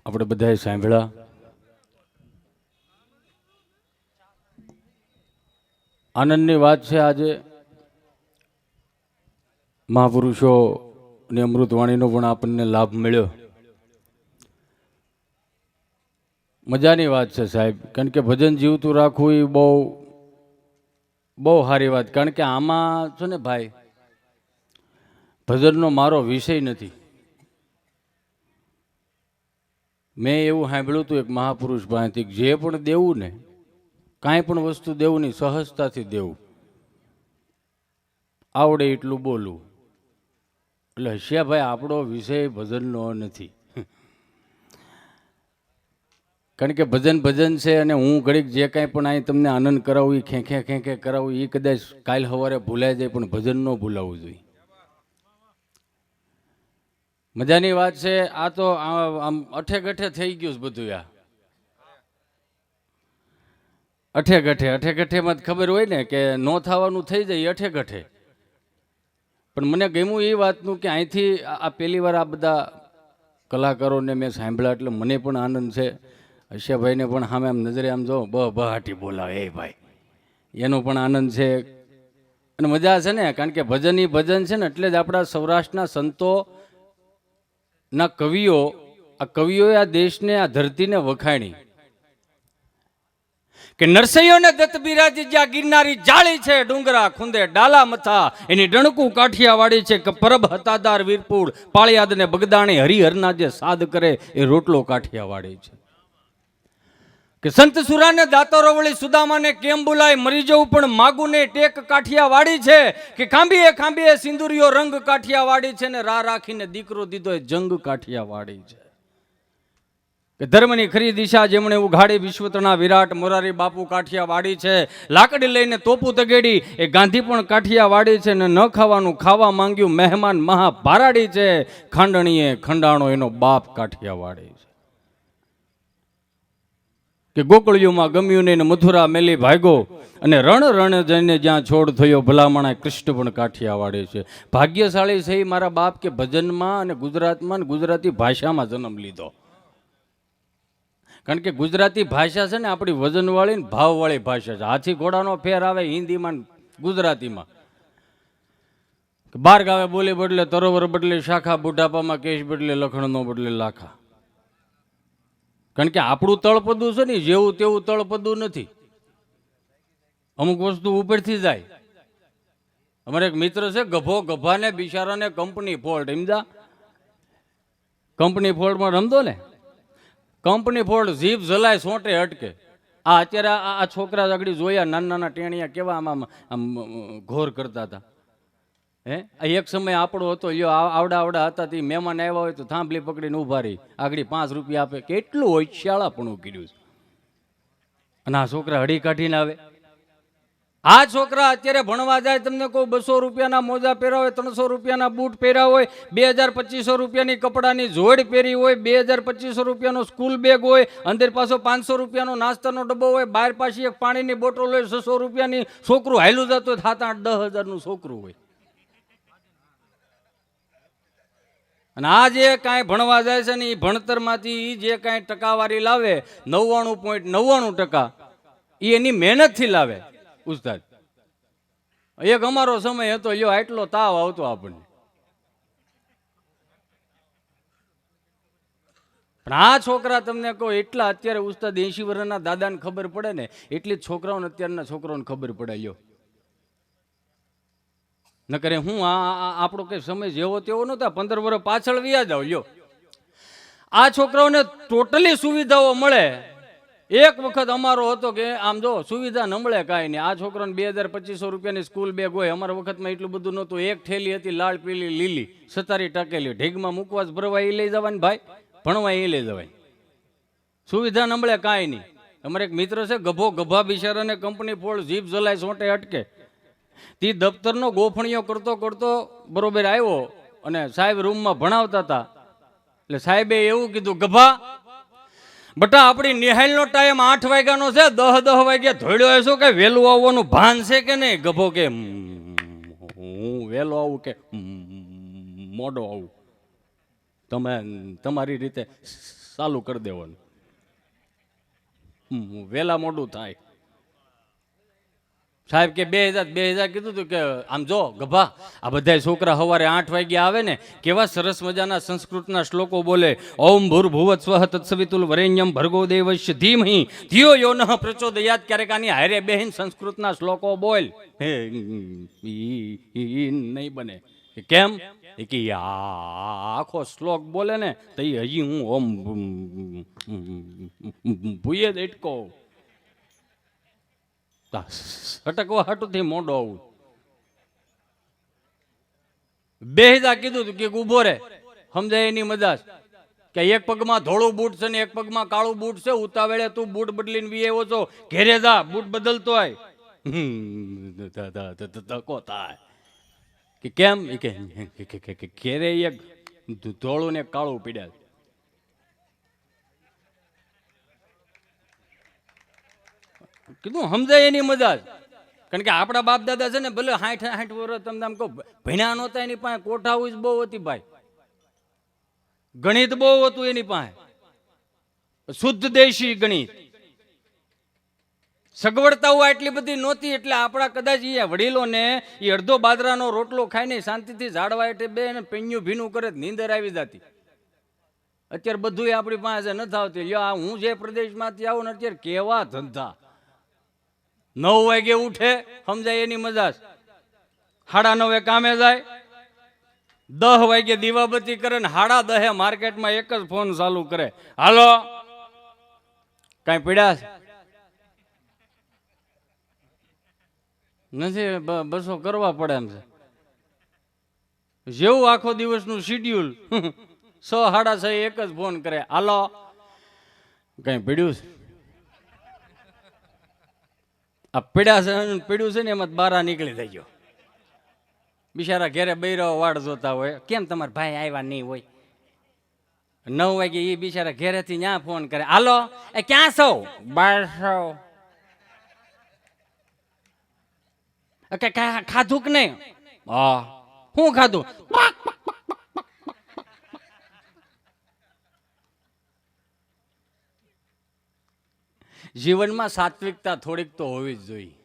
આપણે બધાએ સાંભળ્યા. આનંદની વાત છે. આજે મહાપુરુષોની અમૃતવાણીનો પણ આપણને લાભ મળ્યો. મજાની વાત છે સાહેબ, કારણ કે ભજન જીવતું રાખવું એ બહુ બહુ સારી વાત. કારણ કે આમાં છે ને ભાઈ, ભજનનો મારો વિષય નથી. મેં એવું સાંભળ્યું હતું એક મહાપુરુષ પાસેથી, જે પણ દેવું ને, કાંઈ પણ વસ્તુ દેવું નહીં, સહજતાથી દેવું, આવડે એટલું બોલવું. એટલે હશિયાભાઈ, આપણો વિષય ભજનનો નથી. કારણ કે ભજન ભજન છે, અને હું ઘડીક જે કાંઈ પણ અહીં તમને આનંદ કરાવું, એ ખેંખે ખેંખે કરાવું, એ કદાચ કાલ સવારે ભૂલાઈ જાય, પણ ભજન ન ભૂલાવવું જોઈએ. મજાની વાત છે. આ તો આમ અઠે ગઠે થઈ ગયું બધું. અઠે ગઠેમાં ખબર હોય ને કે નો થવાનું થઈ જાય અઠે ગઠે. પણ મને ગમ્યું એ વાતનું કે અહીંથી આ પહેલી વાર આ બધા કલાકારોને મેં સાંભળ્યા, એટલે મને પણ આનંદ છે. હર્ષાભાઈને પણ સામે આમ નજરે આમ જો બહાટી બોલાવે એ ભાઈ, એનો પણ આનંદ છે અને મજા છે ને. કારણ કે ભજન એ ભજન છે ને, એટલે જ આપણા સૌરાષ્ટ્રના સંતો ના કવિઓએ આ દેશને, આ ધરતીને વખાણી કે નરસૈયોને દત્ત બિરાજી જ્યાં ગિરનારી જાળી છે, ડુંગરા ખુંદે ડાલા મથા, એની ડણકું કાઠિયાવાડી છે. કે પરબ હતાદાર વીરપુર પાળિયાદ ને બગદાણી, હરિહરના જે સાદ કરે એ રોટલો કાઠિયાવાડી છે. કે સંત સુરાને દાતરો વળી સુદામાને કેમ બોલાય, મરી જવું પણ માગુને ટેક કાઠિયાવાડી છે. કે ખાંભીએ ખાંભીએ સિંદુરિયો રંગ કાઠિયાવાડી છે, ને રા રાખીને દીકરો દીધો એ જંગ કાઠિયાવાડી છે. કે ધર્મની ખરી દિશા જેમણે ઉઘાડી, વિશ્વતના વિરાટ મોરારી બાપુ કાઠિયાવાડી છે. લાકડી લઈને તોપું તગેડી એ ગાંધી પણ કાઠિયાવાડી છે, ને ન ખાવાનું ખાવા માંગ્યું મહેમાન મહાભારાડી છે. ખાંડણીએ ખંડાણો એનો બાપ કાઠિયાવાડી છે. કે ગોકળિયુંમાં ગમ્યું નહીં, મથુરા મેલી ભાગ્યો, અને રણ રણ જઈને જ્યાં છોડ થયો ભલામણા, કૃષ્ણ પણ કાઠિયાવાડી છે. ભાગ્યશાળી છે મારા બાપ કે ભજનમાં અને ગુજરાતમાં ને ગુજરાતી ભાષામાં જન્મ લીધો. કારણ કે ગુજરાતી ભાષા છે ને આપણી વજનવાળી ને ભાવવાળી ભાષા છે. હાથી ઘોડાનો ફેર આવે હિન્દીમાં ગુજરાતીમાં. બાર ગાવે બોલી બદલે તરોવર બદલે શાખા, બુઢાપામાં કેશ બદલે લખણ નો બદલે લાખા. કારણ કે આપણું તળપદું છે ને જેવું તેવું તળપદું નથી. અમુક વસ્તુ ઉપરથી જાય. અમારે એક મિત્ર છે ગભો, ગભાને બિચારાને કંપની ફોલ્ટ, સમજા? કંપની ફોલ્ટમાં રમતો ને, કંપની ફોલ્ટ જીભ જલાય સોંટે અટકે. આ અત્યારે આ છોકરા આગળ જોયા, નાના નાના ટેણિયા કેવા આમ ઘોર કરતા હતા. એક સમય આપણો હતો, લ્યો આવડા આવડા હતા, તે મહેમાન આવ્યા હોય તો થાંભલી પકડીને ઉભા રહી, આગળ 5 રૂપિયા આપે. કેટલું હોશિયાળાપણું કર્યું છે. અને આ છોકરા હળી કાઢીને આવે. આ છોકરા અત્યારે ભણવા જાય, તમને કોઈ 200 રૂપિયાના મોજા પહેર્યા હોય, 300 રૂપિયાના બૂટ પહેર્યા હોય, 2000-2500 રૂપિયાની કપડાની જોડ પહેરી હોય, 2000-2500 રૂપિયાનો સ્કૂલ બેગ હોય, અંદર પાછો 500 રૂપિયાનો નાસ્તાનો ડબ્બો હોય, બહાર પાછી એક પાણીની બોટલ હોય, 600 રૂપિયાની. છોકરું હાયલું જતું હોય, 7-8-10 હજારનું છોકરું હોય. અને આ જે કાંઈ ભણવા જાય છે ને, એ ભણતરમાંથી જે કાંઈ ટકાવારી લાવે 99.99%, એ એની મહેનતથી લાવે. ઉસ્તાદ, એક અમારો સમય હતો, લ્યો આટલો તાવ આવતો આપણને. પણ આ છોકરા તમને કહો એટલા, અત્યારે ઉસ્તાદ 80 વર્ષના દાદાને ખબર પડે ને એટલી જ છોકરાઓને, અત્યારના છોકરાઓને ખબર પડે. લ્યો ન કરે હું આપણો કઈ સમય જેવો તેવો નહોતા, 15 વર્ષ પાછળ વ્યા જાવ. લ્યો આ છોકરાઓને ટોટલી સુવિધાઓ મળે. એક વખત અમારો હતો કે આમ જો સુવિધા ન મળે કાંઈ નહીં. આ છોકરાને 2000-2500 રૂપિયાની સ્કૂલ બેગ હોય, અમારા વખતમાં એટલું બધું નહોતું. એક થેલી હતી લાલ પીલી લીલી 47 ટકેલી, ઢીગમાં મૂકવા ભરવા એ લઈ જવાની, ભાઈ ભણવા એ લઈ જવાય. સુવિધા ન મળે કાંઈ નહીં. અમારે એક મિત્ર છે ગભો, ગભા બિચારાને કંપની ફોડ, જીભ જલાય સોંટે અટકે. તે દફતરનો ગોફણીઓ કરતો કરતો બરોબર આવ્યો, અને સાહેબ રૂમમાં ભણાવતા હતા. એટલે સાહેબે એવું કીધું, ગભા બટા આપણી નિહાળનો ટાઈમ 8 વાગ્યાનો છે, 10 વાગ્યા ધોડ્યો હશો, કે વહેલું આવવાનું ભાન છે કે નહીં? ગભો કે હું વહેલો આવું કે મોડો આવું, તમે તમારી રીતે ચાલુ કરી દેવાનું. વેલા મોડું થાય. સાહેબ કે 2000 કીધું હતું કે આમ જો ગભા આ બધા છોકરા સવારે 8 વાગે આવે ને કેવા સરસ મજાના સંસ્કૃતના શ્લોકો બોલે. ઓમ ભૂર્ભુવઃ સ્વઃ તત્સવિતુલ વરેણ્યમ ભર્ગો દેવસ્ય ધીમહિ ધિયો યો નઃ પ્રચોદયાત. ક્યારેક આની હારે બેહીન સંસ્કૃતના શ્લોકો બોલ. નહીં બને. કેમ? કે આખો શ્લોક બોલે ને તો હજી હું ઓમ ભૂયે દેટકો અટકવા હાટુથી મોઢો આવું. 2000 કીધું તું કે ઉભો રે સમજાય એની મજાજ કે એક પગમાં ધોળું બૂટ છે ને એક પગમાં કાળું બૂટ છે. ઉતાવળે તું બૂટ બદલીને વી આવ્યો છો. ઘેરે જા બૂટ બદલતો હોય. ધક્કો થાય કે કેમ? કે ઘેરે એક ધોળું ને કાળું પીડ્યા. કીધું સમજાય એની મજા. કારણ કે આપણા બાપ દાદા છે ને ભલે 60 વર્ષ તમને આમ કહો ભણ્યા નહોતા, એની પાસે કોઠાઉ જ બહુ હતી ભાઈ. ગણિત બહુ હતું એની પાસે, શુદ્ધ દેશી ગણિત. સગવડતાઓ આટલી બધી નહોતી એટલે આપણા કદાચ એ વડીલોને એ અડધો બાજરાનો રોટલો ખાઈને શાંતિથી ઝાડવા એટલે બે પેન્યું ભીનું કરે નીંદર આવી જતી. અત્યારે બધું આપણી પાસે નથી આવતી. લ્યો હું જે પ્રદેશમાંથી આવું ને અત્યારે કેવા ધંધા. 9 વાગે ઉઠે સમજાય એની મજાજ. 9:30 કામે જાય. 10 વાગે દીવાબત્તી કરે ને 10:30 માર્કેટમાં એક જ ફોન ચાલુ કરે. હાલો કઈ પીડા નથી? બસો કરવા પડે એમ છે. જેવું આખો દિવસનું શિડ્યુલ 6:30 એક જ ફોન કરે. હાલો કઈ પીડ્યું છે? આ પીડ્યું છે ને એમાં બારા નીકળી થઈ ગયો. બિચારા ઘેરે બૈરાઓ વાડ જોતા હોય. કેમ તમારા ભાઈ આવ્યા નહીં હોય? 9 વાગે એ બિચારા ઘેરેથી ત્યાં ફોન કરે. હાલો એ ક્યાં છો? બહાર છો. ખાધું કે નહીં? હા. શું ખાધું? જીવનમાં સાત્વિકતા થોડીક તો હોવી જ જોઈએ.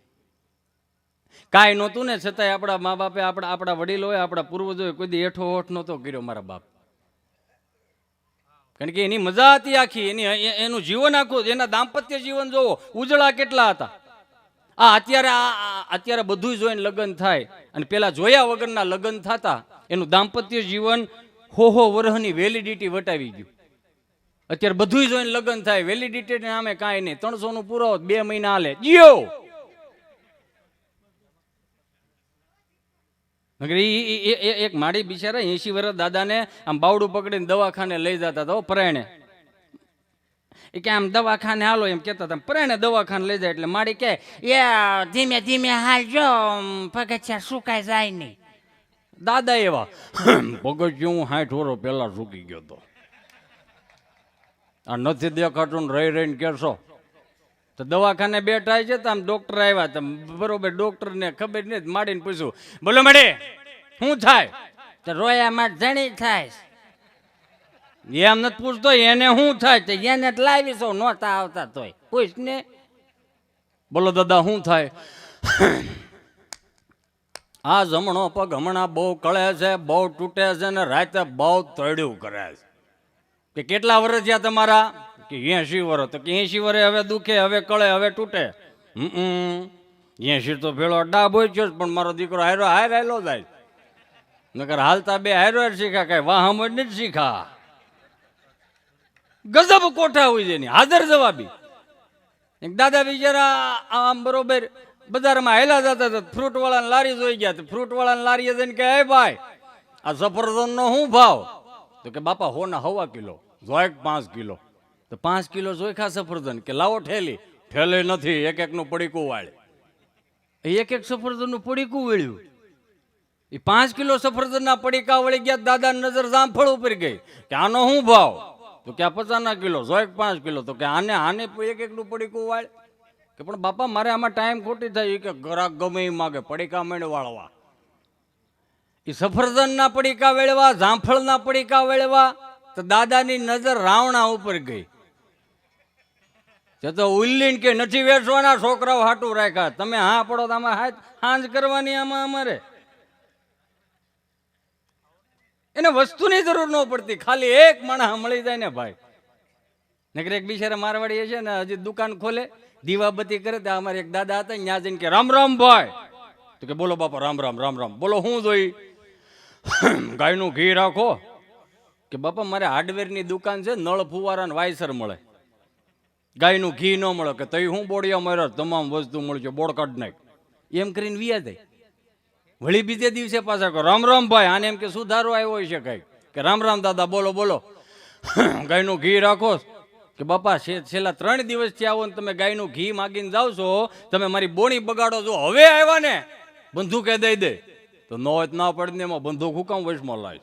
કાંઈ નહોતું ને છતાંય આપણા મા બાપે આપણા વડીલોએ આપણા પૂર્વજોએ કોઈ દી હેઠો હોઠ નહોતો કર્યો મારા બાપ. કારણ કે એની મજા હતી આખી. એનું જીવન આખું, એના દાંપત્ય જીવન જોવો ઉજળા કેટલા હતા. અત્યારે બધું જોઈને લગ્ન થાય અને પેલા જોયા વગરના લગ્ન થતા. એનું દાંપત્ય જીવન હો વર્ષની વેલિડિટી વટાવી ગયું. અત્યારે બધું જોઈને લગ્ન થાય, વેલિડિટી નામે કાંઈ નહીં. 300 નું પૂરો 2 મહિના હાલે જીઓ. એક માડી બિચારા 80 વર્ષ દાદાને આમ બાવડું પકડીને દવાખાને લઈ જતા હતા પરાયણે. એ કે આમ દવાખાને હાલો એમ કેતા હતા. પરાયણે દવાખાને લઈ જાય એટલે માડી કે એ ધીમે ધીમે હાલજો પગથિયા સુકાઈ જાય નહીં. દાદા એવા પગથિયું 60 વર્ષ પહેલા સુકી ગયો હતો. આ નથી દેખાતું ને રહીને કેશો તો દવાખાને બેઠા છે તો આમ ડોક્ટર આવ્યા તો બરોબર ડોક્ટરને ખબર નહીં. માડીને પૂછ્યું બોલો મેડે શું થાય? તો રોયા માં જણી થાય. એમ નથી પૂછતો એને શું થાય? તો એને જ લાવીશો નહોતા આવતા તોય પૂછ ને. બોલો દાદા શું થાય? આ જમણો પગ હમણાં બહુ કળે છે, બહુ તૂટે છે ને રાતે બહુ તળ્યું કરે છે. કે કેટલા વર્ષ થયા તમારા? કે 80 વર્ષ. તો કે 80 વર્ષે હવે દુખે, હવે કળે, હવે તૂટે? 80 તો ભેળો ડાબ હોય છે પણ મારો દીકરો હારેલો જાય. નકર હાલતા બે હારો શીખા, કઈ વાહમ જ નથી શીખા. ગજબ કોઠા હોય છે હાજર જવાબી. એક દાદા બિચારા આમ બરોબર બજારમાં હેલા જતા હતા. ફ્રૂટ વાળાને લારી જોઈ ગયા. ફ્રૂટ વાળાને લારી જઈને કે હે ભાઈ આ સફરજન નો શું ભાવ? તો કે બાપા 1.25 કિલો જોઈ 5 કિલો. તો 5 કિલો જોઈખા સફરજન. કે લાવો ઠેલી. ઠેલી નથી, એક નું પડીકું વાળે. એક સફરજન નું પડીકું વળ્યું. એ 5 કિલો સફરજન ના પડીકા વળી ગયા. દાદા નજર જામફળ ઉપર ગઈ કે આનો શું ભાવ? તો કે આ 50 કિલો જોઈ 5 કિલો. તો કે આને એક નું પડીકું વાળે. કે પણ બાપા મારે આમાં ટાઈમ ખોટી થાય. કે ગ્રાહક ગમે એ માગે પડીકા મેળ વાળવા. એ સફરજન ના પડીકા વેળવા, જામફળ ના પડીકા વેળવા, તો દાદાની નજર રાવણા ઉપર ગઈ. તો ઉલ્લીન કે નથી વેચવાના, છોકરાઓ હાટું રાખ્યા, તમે હા પડો તો આમાં હાંજ કરવાની આમાં અમારે. એને વસ્તુની જરૂર ન પડતી, ખાલી એક માણસ મળી જાય ને ભાઈ. નકર એક બિચારા મારવાડી છે ને હજી દુકાન ખોલે, દીવાબત્તી કરે. ત્યાં અમારે એક દાદા હતા, ત્યાં જઈને કે રામ રામ ભાઈ. તો કે બોલો બાપા રામ રામ રામ રામ. બોલો હું જોઈ? ગાયનું ઘી રાખો. કે બાપા મારે હાર્ડવેરની દુકાન છે, નળ ફુવારા વાયસર મળે, ગાયનું ઘી ન મળે. કે તઈ હું બોડિયા માર્યો, તમામ વસ્તુ મળશે, બોડ કાઢ નાખ. એમ કરીને વિયા જાય. વળી બીજે દિવસે પાછા કહો રામ રામ ભાઈ. આને એમ કે સુધારો આવ્યો છે કઈ. કે રામ રામ દાદા બોલો બોલો. ગાયનું ઘી રાખો. કે બાપા છેલ્લા 3 દિવસથી આવો ને તમે ગાયનું ઘી માગીને જાવ છો, તમે મારી બોણી બગાડો છો. હવે આવ્યા ને બંદૂકે દઈ દે. તો ન હોય ના પડે ને એમાં બંદૂક હુકામ વશમાં લાય.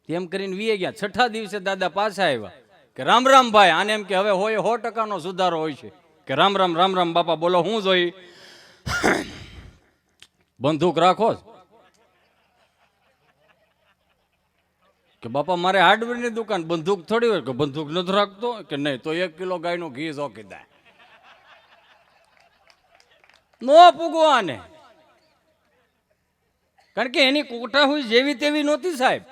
તેમ કરીને વીએ ગયા. 6થા દિવસે દાદા પાછા આવ્યા. કે રામ રામ ભાઈ. આને એમ કે હવે હોય 100% સુધારો હોય છે. કે રામ રામ રામ રામ બાપા બોલો હું જોઈ? બંદૂક રાખો. કે બાપા મારે હાર્ડવેરની દુકાન, બંદૂક થોડી હોય. કે બંદૂક નથી રાખતો. કે નહીં તો 1 કિલો ગાયનું ઘી જોકી દે. નો પૂગો આને, કારણ કે એની કોઠા હોય જેવી તેવી નહોતી સાહેબ.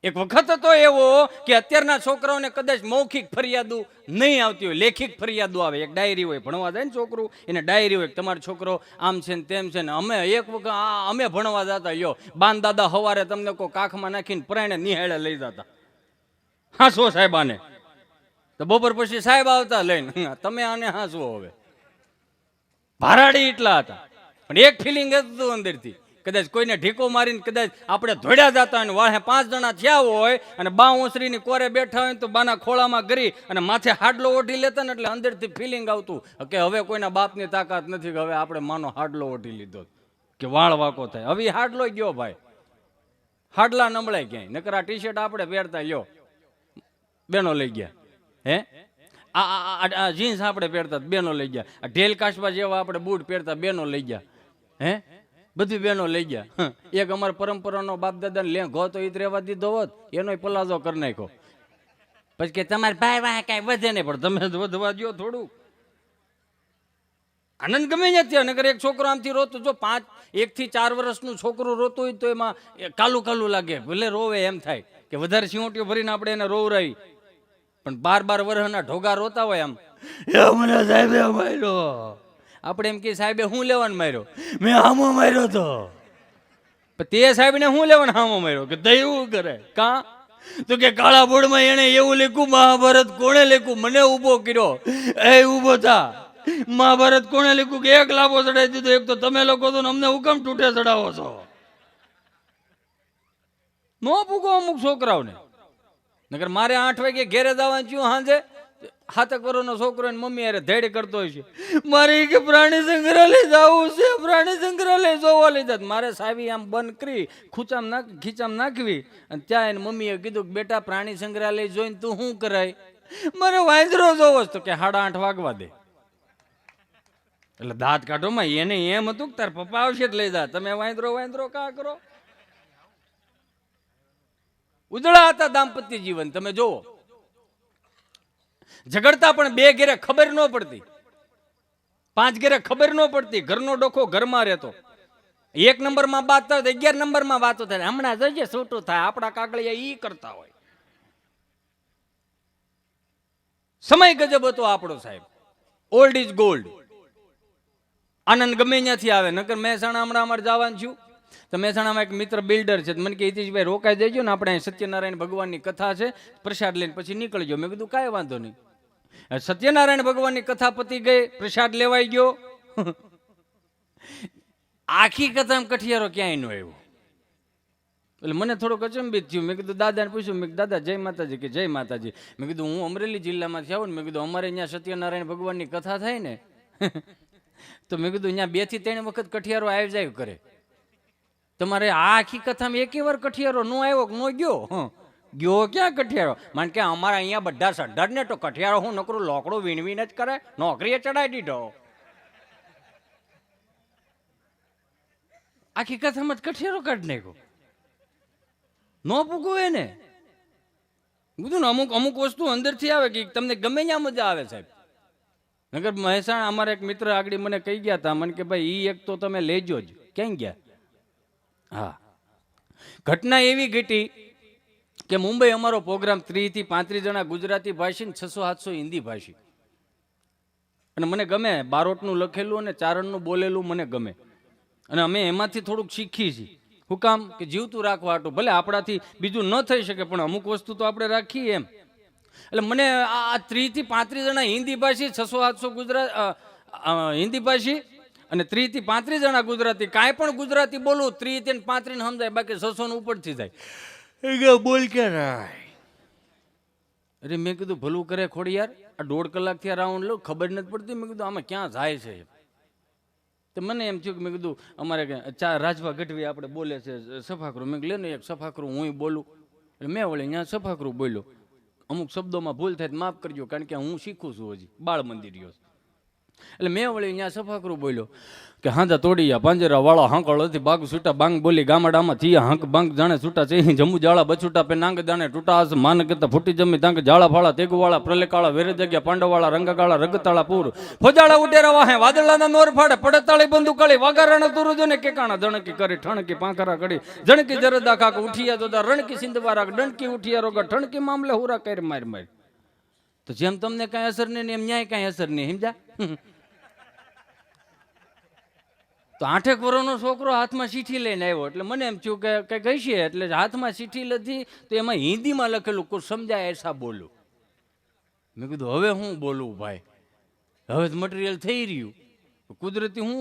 એક વખત હતો એવો કે અત્યારના છોકરાઓને કદાચ મૌખિક ફરિયાદો નહીં આવતી હોય, લેખિક ફરિયાદો આવે. એક ડાયરી હોય, ભણવા જાય ને છોકરું, એને ડાયરી હોય તમારો છોકરો આમ છે ને તેમ છે ને. અમે એક વખત અમે ભણવા જતા, યો બાન દાદા હવારે તમને કોઈ કાખમાં નાખીને પ્રાણે નિહાળે લઈ જતા. હાંસો સાહેબ આને. તો બપોર પછી સાહેબ આવતા લઈને, તમે આને હાંસવો. હવે ભારાડી એટલા હતા, પણ એક ફિલિંગ હતું અંદરથી. કદાચ કોઈને ઢીકો મારીને કદાચ આપણે ધોડ્યા જતા હોય, વાહે 5 જણા થયા હોય અને બા ઓસરીની કોરે બેઠા હોય તો બાના ખોળામાં ગરી અને માથે હાડલો ઓઢી લેતા ને, એટલે અંદરથી ફિલિંગ આવતું કે હવે કોઈના બાપની તાકાત નથી, કે હવે આપણે માનો હાડલો ઓઢી લીધો, કે વાળ વાકો થાય. હવે હાડલો ગયો ભાઈ, હાડલા નમળાય ક્યાંય. નકર આ ટી શર્ટ આપણે પહેરતા લ્યો બેનો લઈ ગયા. હે આ જીન્સ આપણે પહેરતા બેનો લઈ ગયા. આ ઢેલ કાશબા જેવા આપણે બૂટ પહેરતા બેનો લઈ ગયા. હે બધી બહેનો લઈ ગયા. એક અમારા પરંપરાનો બાપ દાદાને લેંઘો તો ઈ રહેવા દીધો હોત, એનો પલાઝો કરી નાખ્યો. પછી કે તમારે ભાઈ વાહ કાંઈ વધે નહીં, પણ તમે વધવા દો થોડું. આનંદ ગમે નથી. નગર એક છોકરો આમથી રોતો, જો 1 થી 4 વર્ષનું છોકરું રોતું હોય તો એમાં કાલું કાલું લાગે, ભલે રોવે એમ થાય કે વધારે સિંહોટીઓ ભરીને આપણે એને રોવરાવી. પણ 12 વર્ષના ઢોગા રોતા હોય આમ, મને સાહેબે માર્યો. આપણે એમ કે સાહેબે હું લેવાનું માર્યો? મેં હામો માર્યો તો. તે સાહેબ ને હું લેવાનું હામો માર્યો? કે દયું કરે કા? તો કે કાળા બોર્ડમાં એને એવું લખ્યું, મહાભારત કોણે લખ્યું? મને ઊભો કર્યો. એ ઊભો થા. મહાભારત કોણે લખ્યું? કે એક લાભો ચડાવી દીધો. એક તો તમે લોકો તો અમને હુકમ તૂટે ચડાવો છો. નો પૂગો અમુક છોકરાઓને. નકર મારે 8 વાગે ઘેરે જવાનું થયું સાંજે, 7 વર્ષનો છોકરો ને મમ્મી અરે ધેડ કરતો હોય છે, મારે કે પ્રાણી સંગ્રહાલય જવું છે, પ્રાણી સંગ્રહાલય જોવા લઈ જાત. મારે સાવી આમ બંધ કરી ખીચામ નાખવી અને ત્યાં એને મમ્મીએ કીધું કે બેટા પ્રાણી સંગ્રહાલય જોઈને તું શું કરાય? મારે વાંદરો જોવો તો કે 8:30 વાગવા દે. એટલે દાંત કાઢો માં એને એમ હતું કે તાર પપ્પા આવશે લઈ જા, તમે વાંદરો કા કરો? ઉજળા હતા દાંપત્ય જીવન. તમે જોવો ઝઘડતા પણ 2 ઘેરે ખબર ન પડતી, 5 ઘેરે ખબર ન પડતી. ઘરનો ડોખો ઘરમાં રહેતો. 1 નંબરમાં વાત થાય 11 નંબરમાં વાતો થાય. હમણાં જોઈજે છૂટું થાય. આપણા કાગળિયા ઈ કરતા હોય. સમય ગજબ હતો આપણો સાહેબ. Old is gold. આનંદ ગમે ત્યાંથી આવે. નકર મહેસાણા હમણાં અમારે જવાનું છું તો મહેસાણામાં એક મિત્ર બિલ્ડર છે, મને કે હિતેશભાઈ રોકાઈ દેજો ને, આપણે સત્યનારાયણ ભગવાનની કથા છે, પ્રસાદ લઈને પછી નીકળજો. મેં કીધું કાંઈ વાંધો નહીં. સત્યનારાયણ ભગવાનની કથા પતી ગઈ, પ્રસાદ લેવાઈ ગયો. આખી કથામાં કઠિયારો ક્યાંય ન આવ્યો. એટલે મને થોડુંક અચંબિત થયું. મેં કીધું દાદાને પૂછ્યું, મેં દાદા જય માતાજી. કે જય માતાજી. મેં કીધું હું અમરેલી જિલ્લામાંથી આવું ને, મેં કીધું અમારે અહીંયા સત્યનારાયણ ભગવાનની કથા થાય ને તો મેં કીધું અહીંયા 2 થી 3 વખત કઠિયારો આવી જાય કરે. તમારે આ આખી કથામાં એકે વાર કઠિયારો ન આવ્યો ન ગયો? ગયો ક્યાં કઠિયારો? કારણ કે અમારા અહીંયા બધા સઢ્ઢર ને તો કઠિયારો હું નકરું લોકડું વીણવીને જ કરે, નોકરીએ ચડાવી દીધો. આખી કથામાં જ કઠિયારો કાઢી નાખ્યો. ન પૂગવે ને કીધું ને અમુક અમુક વસ્તુ અંદરથી આવે કે તમને ગમે ત્યાં મજા આવે સાહેબ. નગર મહેસાણા અમારા એક મિત્ર આગળ મને કહી ગયા હતા, મને કે ભાઈ ઈ એક તો તમે લેજો જ. ક્યાં ગયા? હા, ઘટના એવી ઘટી કે મુંબઈ અમારો પ્રોગ્રામ 30 થી 35 જણા ગુજરાતી ભાષી ને 600-700 હિન્દી ભાષી. અને મને ગમે બારોટનું લખેલું અને ચારણનું બોલેલું મને ગમે, અને અમે એમાંથી થોડુંક શીખી છીએ. શું કામ? કે જીવતું રાખવા હાટું. ભલે આપણાથી બીજું ન થઈ શકે પણ અમુક વસ્તુ તો આપણે રાખીએ એમ. એટલે મને આ 30 થી 35 જણા હિન્દી ભાષી, 600-700 ગુજરાત હિન્દી ભાષી અને 30 થી 35 જણા ગુજરાતી. કાંઈ પણ ગુજરાતી બોલું 30 થી 35 ને સમજાય, બાકી 600 ને ઉપરથી જાય. બોલ કે અરે મેં કીધું ભલું કરે ખોડી યાર, આ 1.5 કલાકથી આ રાઉન્ડ લો, ખબર નથી પડતી. મેં કીધું આમાં ક્યાં જાય છે? તો મને એમ થયું કે મેં કીધું અમારે રાજભા ગઢવી આપણે બોલે છે સફાકરું. મેં લે ને એક સફાકરું હું બોલું. એટલે મેં વળી ત્યાં સફાકરું બોલ્યો. અમુક શબ્દોમાં ભૂલ થાય માફ કરજો, કારણ કે હું શીખું છું, હજી બાળ મંદિર રહ્યો. એટલે મેં વળી ત્યાં સફાકરું બોલ્યો કે હાંજા તોડિયા પાંજરા વાળા હાંકળ હતી બાગ છૂટા બાંગ બોલી ગામડામાં થયા હાંક બાંગ જાણે છૂટા છે જમુ જાળા બછૂટા પે નાંગ દાણે ટૂટા આસ માન કરતા ફૂટી જમી તાંગ જાળા ફાળા તેગુવાળા પ્રલેકાળા વેરે જગ્યા પાંડવાળા રંગકાળા રગતાળા પૂર ફોજાળા ઉડેરા વાહે વાદળાના નોર ફાડે પડતાળી બંદુકાળી વાગારાના તુરુજોને કેકાણા ધણકી કરી ઠણકી પાંખરા કડી જણકી જરદા ખાક ઉઠિયા જોદા રણકી સિંધવારા ડણકી ઉઠિયા રોગા ઠણકી મામલે હુરા કરી માર માર. તો જેમ તમને કાંઈ અસર નહીં એમ ન્યાય કાંઈ અસર નહીં, સમજા? તો 8 વર્ષનો છોકરો હાથમાં ચીઠી લઈને આવ્યો એટલે મને એમ થયું કે કંઈક હશે, એટલે હાથમાં ચીઠી લધી તો એમાં હિન્દીમાં લખેલું કોઈ સમજાય એસા બોલું. મેં કીધું હવે હું બોલું ભાઈ, હવે જ મટીરિયલ થઈ રહ્યું. કુદરતી હું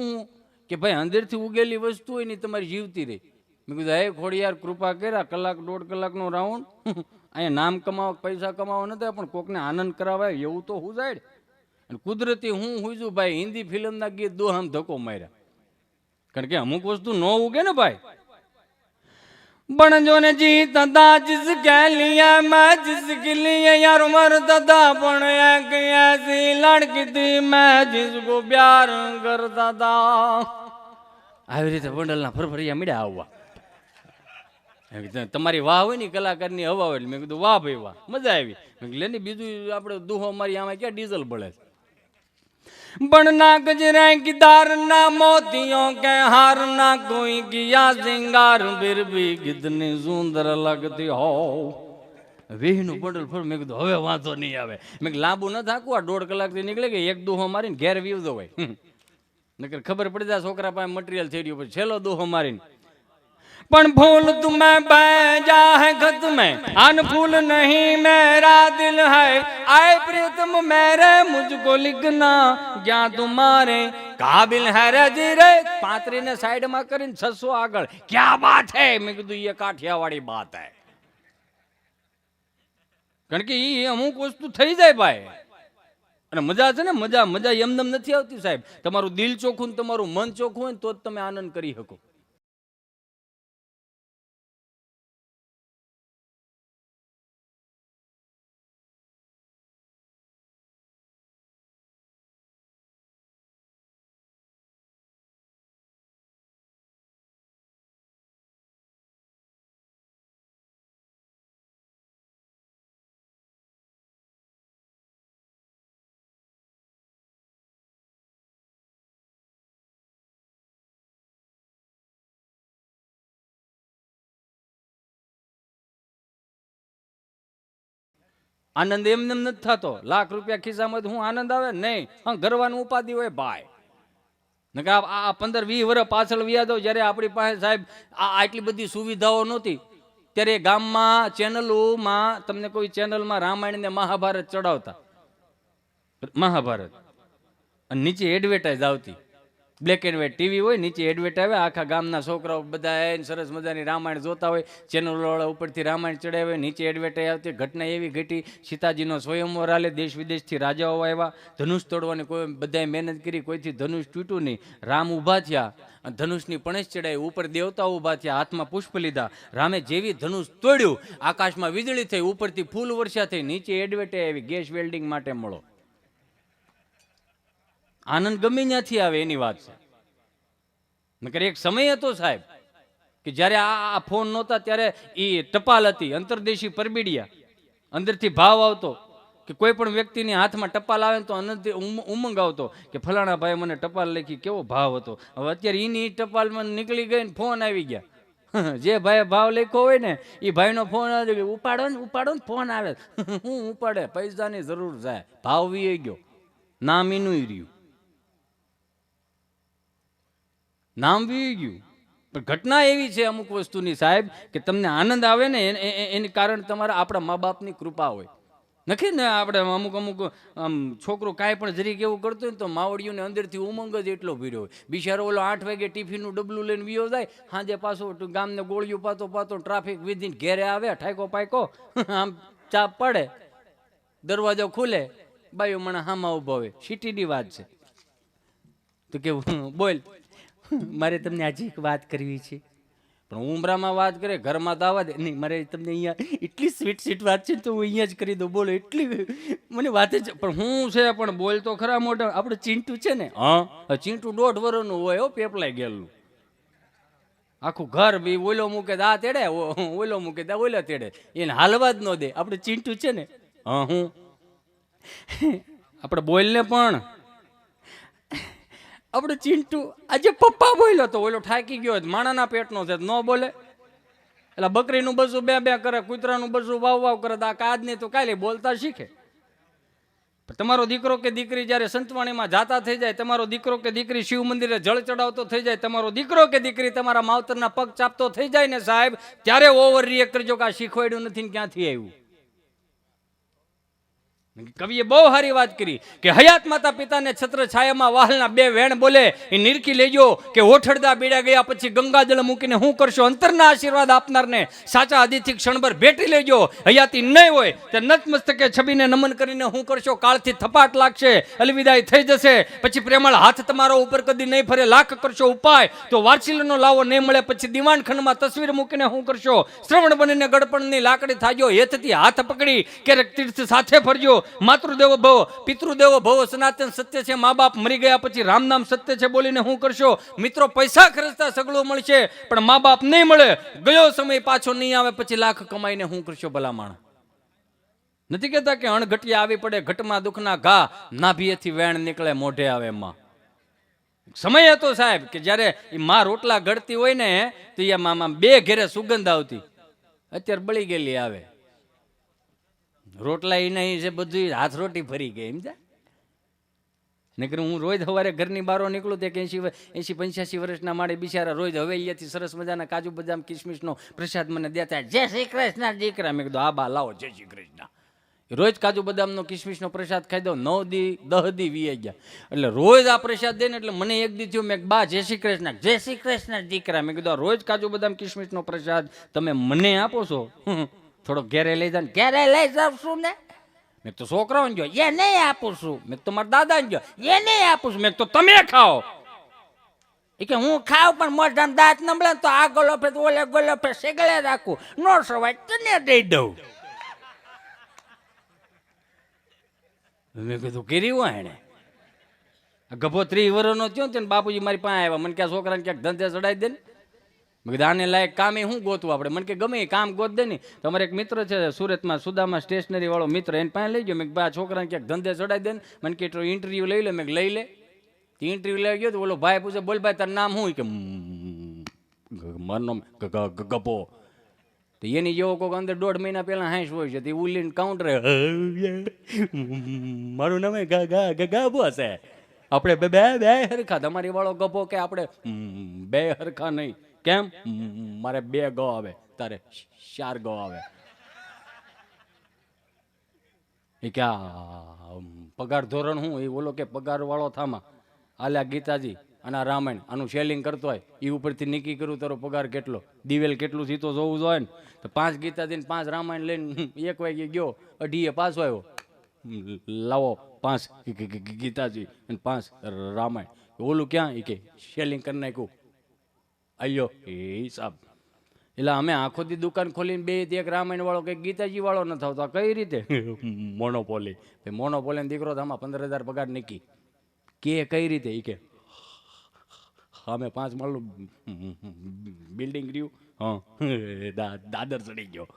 કે ભાઈ અંદરથી ઉગેલી વસ્તુ હોય ને તમારી જીવતી રહી. મેં કીધું હે ખોડિયાર કૃપા કર્યા, 1-1.5 કલાકનો રાઉન્ડ. અહીંયા નામ કમાવો પૈસા કમાવો નથી પણ કોકને આનંદ કરાવાય એવું તો હું જાય. અને કુદરતી હું હુંજું ભાઈ હિન્દી ફિલ્મના ગીત દોહામ ધક્કો માર્યા, કારણ કે અમુક વસ્તુ ન ઉગે ને ભાઈ. બણજો ને જી તદા जिस के लिए मैं जिसके लिए यार मरता पण एक ऐसी लड़की थी मैं जिसको प्यार करता था. આવી રીતે વંડલના ફરફરિયા મળ્યા આવવા. તમારી વાહ હોય ને કલાકારની હવા હોય. મેં કીધું વાહ ભાઈ વાહ, મજા આવી. મેં કીધું લેની બીજું આપણે દુહો મારી આમાં ક્યાં ડીઝલ બળે. बनना गजरे की दारना मोतियों के हारना कोई किया सिंगार फिर भी कितनी सुंदर लगती हो. વેહનું બંડલ ફર. મેં કીધું હવે વાંધો નહીં આવે. મેં લાંબુ ન થાકું, આ 1.5 કલાકથી નીકળે કે એક દોહો મારીને ઘેર વીવતો હોય. નકર ખબર પડી જાય છોકરા પાસે મટીરિયલ થઈ રહ્યું, પછી છેલ્લો દોહો મારીને पण फूल तुम्हें बैजा है खत में अन फूल नहीं मेरा दिल है आए प्रीतम मेरे मुझको लिखना क्या तुम्हारे काबिल है रे जी रे. 35 ने साइड में કરીને 600 આગળ. क्या बात है? મેં કીધું ये કાઠિયાવાડી बात है, કારણ કે એ અમુક વસ્તુ થઈ જાય ભાઈ. અને મજા છે ને, મજા મજા એમનેમ નથી આવતી સાહેબ. તમારું દિલ ચોખ્ખું ને તમારું મન ચોખ્ખું હોય ને તો જ તમે આનંદ કરી શકો. આનંદ એમને નથી થતો. લાખ રૂપિયા ખિસ્સામાં હું આનંદ આવે નહીં. હા, ગરવાનું ઉપાધિ હોય ભાઈ. આ 15-20 વર્ષ પાછળ વ્યા દો, જ્યારે આપણી પાસે સાહેબ આટલી બધી સુવિધાઓ નહોતી, ત્યારે ગામમાં ચેનલોમાં તમને કોઈ ચેનલમાં રામાયણ ને મહાભારત ચડાવતા. મહાભારત અને નીચે એડવર્ટાઇઝ આવતી. બ્લેક એન્ડ વ્હાઇટ ટીવી હોય, નીચે એડવર્ટ આવે. આખા ગામના છોકરાઓ બધા સરસ મજાની રામાયણ જોતા હોય. ચેનલવાળા ઉપરથી રામાયણ ચડાવે, નીચે એડવર્ટાઇઝ આવતી. ઘટના એવી ઘટી, સીતાજીનો સ્વયંવર હાલે, દેશ વિદેશથી રાજાઓ આવ્યા, ધનુષ તોડવાની કોઈ બધાએ મહેનત કરી, કોઈથી ધનુષ તૂટ્યું નહીં. રામ ઊભા થયા, ધનુષની પણેશ ચડાવી, ઉપર દેવતા ઊભા થયા, હાથમાં પુષ્પ લીધા. રામે જેવી ધનુષ તોડ્યું, આકાશમાં વીજળી થઈ, ઉપરથી ફૂલ વર્ષા થઈ, નીચે એડવર્ટાઇઝ આવી, ગેસ વેલ્ડિંગ માટે મળો. આનંદ ગમે ત્યાંથી આવે એની વાત છે. નકર એક સમય હતો સાહેબ, કે જ્યારે આ ફોન નહોતા ત્યારે એ ટપાલ હતી, અંતરદેશી પરબીડિયા, અંદરથી ભાવ આવતો કે કોઈ પણ વ્યક્તિની હાથમાં ટપાલ આવે તો અંદરથી ઉમંગ આવતો કે ફલાણા ભાઈ મને ટપાલ લખી, કેવો ભાવ હતો. હવે અત્યારે એની ટપાલમાં નીકળી ગઈ ને ફોન આવી ગયા. જે ભાઈ ભાવ લખ્યો હોય ને એ ભાઈનો ફોન આવે, ઉપાડો ને ફોન આવે. હું ઉપાડે, પૈસાની જરૂર થાય, ભાવ વી ગયો, નામ એનું રહ્યું, નામ વી ગયું. પણ ઘટના એવી છે અમુક વસ્તુની સાહેબ કે તમને આનંદ આવે ને એની કારણ તમારા આપણા મા બાપની કૃપા હોય. નથી ને આપણે અમુક આમ છોકરો કાંઈ પણ જરીક એવું કરતું હોય ને તો માવડીઓને અંદરથી ઉમંગ જ એટલો ભીડ્યો હોય. બિચારો ઓલો 8 વાગે ટિફિનનું ડબલું લઈને વિયો જાય, સાંજે પાછો ગામને ગોળિયું પાતો ટ્રાફિક વિધીને ઘેરે આવે, ઠાયકો પાયકો આમ ચાપ પડે, દરવાજો ખુલે, બાયું મને હામાં ઊભા હોય. સિટીની વાત છે. તો કે બોલ, મારે તમને આજે એક વાત કરવી છે. પણ ઉમરામાં વાત કરે, ઘરમાં તો આવવા દે નહીં. મારે તમને અહીંયા એટલી સ્વીટ વાત છે તો હું અહીંયા જ કરી દઉં. બોલો, એટલી મને વાત જ. પણ હું છે પણ બોલ તો ખરા મોટા. આપણે ચિંટુ છે ને, હા ચિંટુ 1.5 વર્ષનું હોય હો, પેપલાઈ ગયેલું. આખું ઘર બી ઓલો મૂકે આ તેડે, ઓલો મૂકે ઓલો તેડે, એને હાલવા જ ન દે. આપણે ચિંટુ છે ને, હા હું આપણે બોલને પણ આપણે ચિંટુ આજે પપ્પા બોલ્યો તો ઓલો ઠાકી ગયો, માણાના પેટનો છે, ન બોલે. એટલે બકરીનું બસું બે કરે, કૂતરાનું બસું વાવ કરે. આ કાજ નહીં તો કાલે બોલતા શીખે. તમારો દીકરો કે દીકરી જ્યારે સંતવાણીમાં જાતા થઈ જાય, તમારો દીકરો કે દીકરી શિવ મંદિરે જળ ચડાવતો થઈ જાય, તમારો દીકરો કે દીકરી તમારા માવતરના પગ ચાપતો થઈ જાય ને સાહેબ, ત્યારે ઓવર રિએક્ટ કરજો કે આ શીખવાડ્યું નથી ને ક્યાંથી આવ્યું. કવિએ બહુ સારી વાત કરી કે હયાત માતા પિતાને છત્ર છાયામાં વાહલના 2 વેણ બોલે એ નિરખી લેજો કે ઓઠડદા બીડા ગયા પછી ગંગાજળ મૂકીને હું કરશો. અંતરના આશીર્વાદ આપનારને સાચા આદિથી ક્ષણભર ભેટી લેજો. હયાતી નહીં હોય તે નતમસ્તકે છબીને નમન કરીને હું કરશો. કાળથી થપાટ લાગશે, અલવિદાય થઈ જશે, પછી પ્રેમળ હાથ તમારો ઉપર કદી નહીં ફરે. લાખ કરશો ઉપાય તો વારસીલનો લાવો નહીં મળે. પછી દિવાણખંડમાં તસવીર મૂકીને હું કરશો. શ્રવણ બનીને ગડપણની લાકડી થાજો. હેતથી હાથ પકડી ક્યારેક તીર્થ સાથે ફરજો. માતૃદેવો ભવ, પિતૃદેવો ભવ, સનાતન સત્ય છે. મા બાપ મરી ગયા પછી રામ નામ સત્ય છે બોલીને હું કરશો. મિત્રો પૈસા ખર્ચતા સગળું મળશે પણ મા બાપ નહીં મળે. ગયો સમય પાછો નહીં આવે, પછી લાખ કમાઈને હું કરશો. ભલા માણસ નથી કહેતા કે અણઘટિયા આવી પડે, ઘટમાં દુઃખના ઘા, નાભીએથી વેણ નીકળે, મોઢે આવે માં. સમય હતો સાહેબ કે જ્યારે એ માં રોટલા ઘડતી હોય ને તો એ મામા 2 ઘેરે સુગંધ આવતી. અત્યારે બળી ગયેલી આવે. રોટલા એ નહીં છે, બધું હાથ રોટી ફરી ગઈ. એમ જાય નકર હું રોજ સવારે ઘરની બહાર નીકળું તે 80-85 વર્ષના માળે બિચારા રોજ હવે અહીંયાથી સરસ મજાના કાજુ બદામ કિસમિસનો પ્રસાદ મને દેતા. જય શ્રી કૃષ્ણ દીકરા. મેં કીધું આ બા લાવો, જય શ્રી કૃષ્ણ. રોજ કાજુ બદામનો કિસમિસનો પ્રસાદ ખાઈ દો. 9 દી 10 દી વી ગયા એટલે રોજ આ પ્રસાદ દે ને એટલે મને એક દી થયું, મેં બા જય શ્રી કૃષ્ણ દીકરા. મેં કીધું રોજ કાજુ બદામ કિસમિસનો પ્રસાદ તમે મને આપો છો, થોડોક ઘેરે લઈ જાવ. ઘેરે લઈ જાવ છું ને? મેં તો છોકરાઓને જો એ નહીં આપું છું. મેં તો મારા દાદાને જો એ નહીં આપું છું. મેં તો તમે ખાઓ. એ કે હું ખાવ પણ મોઢામાં દાંત નબળે તો આ ગોલો ઓલે ગોલો સેગળે રાખું, નો સવાય તને દઈ દઉં. મેં કીધું કરી હોય એને ગભો 30 વર્ષનો થયો ને બાપુજી મારી પાસે આવ્યા. મને ક્યાં છોકરાને ક્યાંક ધંધે ચડાવી દે ને. મેં કીધું આને લાયક કામ શું ગોતવું આપણે? મને કે ગમે એ કામ ગોત દે ને. તમારે એક મિત્ર છે સુરતમાં, સુદામા સ્ટેશનરી વાળો મિત્ર, એને પાસે લઈ ગયો. મેં આ છોકરાને ક્યાંક ધંધે ચડાવી દે ને. મને કે ઇન્ટરવ્યુ લઈ લે. મેં લઈ લે. ઇન્ટરવ્યુ લઈ ગયો તો ઓલો ભાઈ પૂછે, બોલ ભાઈ તારું નામ શું? કે મારું નામ ગપો. તો એની જેવો કોઈક અંદર 1.5 મહિના પહેલા હાંસ હોય છે. તે ઉલીને કાઉન્ટર મારું નામ ગગો છે. આપણે બે હરખા. તમારી વાળો ગપો કે આપણે 2 હરખા નહીં. કેમ? મારે 2 ગો આવે, તારે 4 ગો આવે. એ ક્યાં પગાર ધોરણ શું? એ બોલો કે પગાર વાળો થામા આલ્યા ગીતાજી અને રામાયણ આનું સેલિંગ કરતો હોય એ ઉપરથી નક્કી કરું તારો પગાર કેટલો. દિવેલ કેટલું સીતો જોવું જોઈએ ને. તો 5 ગીતાજી ને 5 રામાયણ લઈને 1 વાગે ગયો, 2:30 પાછો આવ્યો. લાવો 5 ગીતાજી અને 5 રામાયણ. ઓલું ક્યાં? એ કે સેલિંગ કરી નાખ્યું. આયો એ હિસાબ. એટલે અમે આખો દી દુકાન ખોલીને 2 એક રામાયણ વાળો કંઈક ગીતાજી વાળો ન થતો. કઈ રીતે? મોનોપોલી. મોનોપોલી દીકરો તો આમાં 15,000 પગાર નીકી. કે કઈ રીતે? એ કે અમે 5 માળનું બિલ્ડિંગ રહ્યું. હા દાદર ચડી ગયો.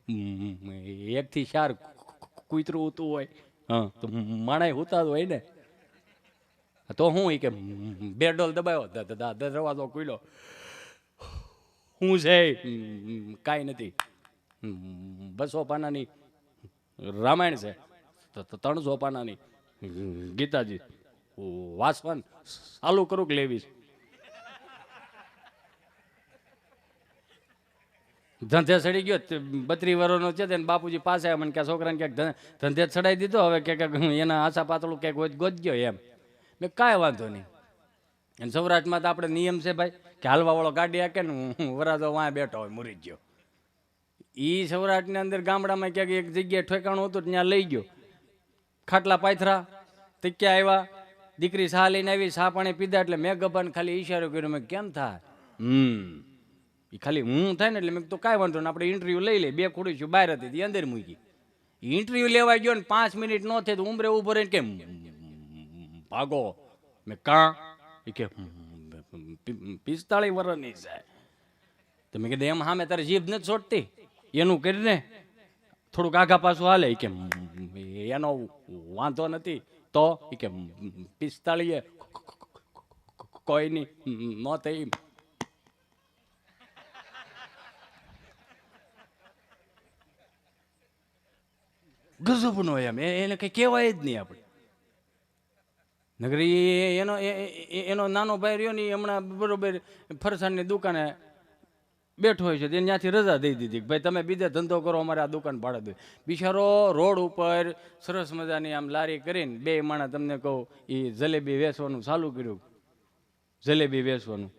1 થી 4 કૂતરું ઉતું હોય. હા તો માણાય હુતા હોય ને તો હું કે 2 ડોલ દબાયો દરવાજો ખુલ્યો. હું છે કાંઈ નથી. 200 પાનાની રામાયણ છે તો 300 પાનાની ગીતાજી વાસવાન ચાલુ કરું કે લેવીશ. ધંધે ચડી ગયો 32 વર્ષનો છે ને બાપુજી પાસે મને કે છોકરાને ક્યાંક ધંધે ચડાવી દીધો હવે કે એના આશા પાતળું ક્યાંક ગોતજો એમ. મેં કાંઈ વાંધો નહીં. અને સૌરાષ્ટ્રમાં તો આપણે નિયમ છે ભાઈ કે હાલવાવાળો ગાડી હાકે ને હું વરાજો વાંય બેઠો હોય મુરી ગયો. એ સૌરાષ્ટ્રની અંદર ગામડામાં ક્યાંક એક જગ્યાએ ઠેકાણું હતું ત્યાં લઈ ગયો. ખાટલા પાથરા તીક્યા આવ્યા. દીકરી સા લઈને આવી. સા પાણી પીધા એટલે મેં ગભાને ખાલી ઈશારો કર્યો. મેં કેમ થાય એ ખાલી હું થાય ને એટલે મેં તો કાંઈ વાંધો ને આપણે ઇન્ટરવ્યૂ લઈ લે. 2 ખુરશીઓ બહાર હતી અંદર મૂકી. ઇન્ટરવ્યૂ લેવા ગયો ને 5 મિનિટ ન થાય તો ઉંમરે ઉભો રહીને કેમ ભાગો. મેં કાં એ કે 45 વર્ષની છે. તો મેં કીધું એમ સામે તારે જીભ નથી છોડતી એનું કરીને થોડુંક આઘા પાછું હાલે. કે એનો વાંધો નથી તો કે 45 કોઈ નહીં ન થઈ. ગજબનો એમ એને કઈ કહેવાય જ નહીં આપણે. નગરી એનો નાનો ભાઈ રહ્યો ને હમણાં બરોબર ફરસાણની દુકાને બેઠો હોય છે. એને ત્યાંથી રજા દઈ દીધી ભાઈ તમે બીજે ધંધો કરો અમારે આ દુકાન ભાડે દો. બિચારો રોડ ઉપર સરસ મજાની આમ લારી કરીને 2 માણા તમને કહું એ જલેબી વેચવાનું ચાલુ કર્યું. જલેબી વેચવાનું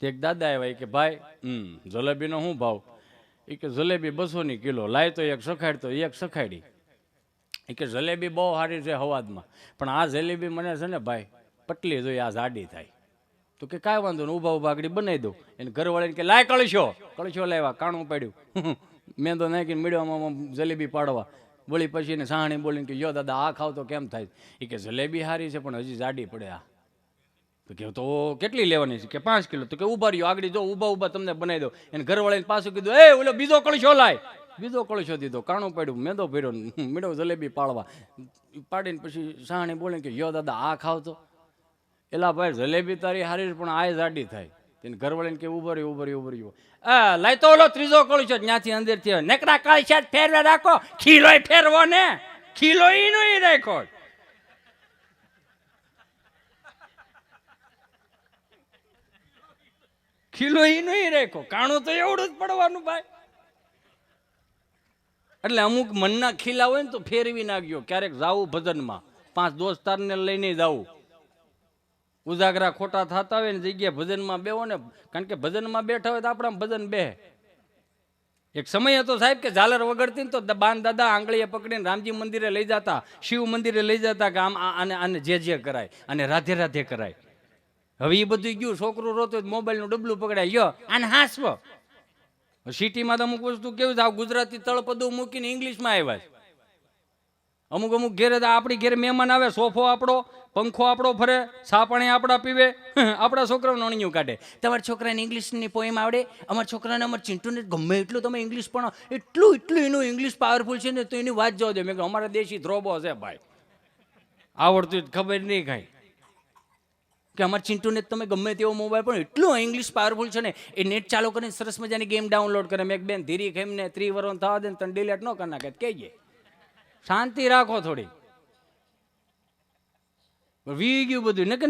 તે એક દાદા આવ્યા કે ભાઈ જલેબીનો શું ભાવ? એ કે જલેબી 200 કિલો લાય તો એક સખાડ તો એક સખાડી. એ કે જલેબી બહુ સારી છે હવાદમાં પણ આ જલેબી મને છે ને ભાઈ પટલી જોઈએ આ જાડી થાય. તો કે કાંઈ વાંધો ને ઊભા ઊભા આગળ બનાવી દઉં. એને ઘરવાળીને કે લાય કળશો લાવ્યા કાણું પાડ્યું. મેંદો નાખીને મીડવામાં જલેબી પાડવા. વળી પછી એને સાહણી બોલીને કે યો દાદા આ ખાવ તો કેમ થાય? એ કે જલેબી સારી છે પણ હજી જાડી પડે આ. તો કે તો કેટલી લેવાની છે? કે 5 કિલો. તો કે ઉભા રહ્યો આગળ જો ઊભા તમને બનાવી દો. એને ઘરવાળીને પાછું કીધું એ ઓલો બીજો કળશો લાય. બીજો કળશો દીધો કાણું પાડ્યું મેંદો ભર્યો મીડો જલેબી પાડવા. પાડીને પછી સાહણી બોલીને કે યો દાદા આ ખાવ તો. એલા ભાઈ જલેબી તારી હારી પણ આ જાડી થાય. તેને ઘરવાળીને કે ઉભો રહ્યો લાય તો ઓલો ત્રીજો કળશો ત્યાંથી અંદરથી નેકડા કળશા ફેરવે રાખો. ખીલોય ફેરવો ને ખીલો ઈનો રાખો. ખીલો ઈનો રાખો કાણું તો એવડું જ પડવાનું ભાઈ. એટલે અમુક મનના ખીલા હોય ને તો ફેરવી નાખજો. ક્યારેક જાવું ભજનમાં 5 દોસ્તારને લઈને જાવું. ઉજાગરા ખોટા થતા હોય ને જગ્યાએ ભજનમાં બેહો ને કારણ કે ભજનમાં બેઠા હોય તો આપણા ભજન બે. એક સમય હતો સાહેબ કે ઝાલર વગડતી ને તો બાન દાદા આંગળીએ પકડીને રામજી મંદિરે લઈ જતા, શિવ મંદિરે લઈ જતા કે આમ આને જે કરાય અને રાધે રાધે કરાય. હવે એ બધું ગયું. છોકરું રોતો મોબાઈલનું ડબલું પકડાય યો આને હાસવો. સિટીમાં તો અમુક વસ્તુ કેવું છે ગુજરાતી તળપદું મૂકીને ઇંગ્લિશમાં આવ્યા છે. અમુક ઘેરે આપણી ઘેરે મહેમાન આવે સોફો આપણો પંખો આપણો ફરે ચા પાણી આપણા પીવે આપણા છોકરાઓને અણિયું કાઢે. તમારા છોકરાને ઇંગ્લિશની પોએમ આવડે? અમારા છોકરાને અમારા ચિંટુને ગમે એટલું તમે ઇંગ્લિશ પણ એટલું એનું ઇંગ્લિશ પાવરફુલ છે ને તો એની વાત જવા દે. મેં કહ્યું અમારા દેશી ધ્રોબો છે ભાઈ આવડતું ખબર નહીં કાંઈ કે અમારા ચિંટુને તમે ગમે તેવો મોબાઈલ પણ એટલું ઇંગ્લિશ પાવરફુલ છે ને એ નેટ ચાલુ કરીને સરસ મજાની ગેમ ડાઉનલોડ કરે. મેં એક બેન ધીરી ખેમને 3 વર્ષ થવા દે ને તને ડિલેટ ન કરી નાખે કહીએ શાંતિ રાખો થોડી. વી ગયું બધું ને કે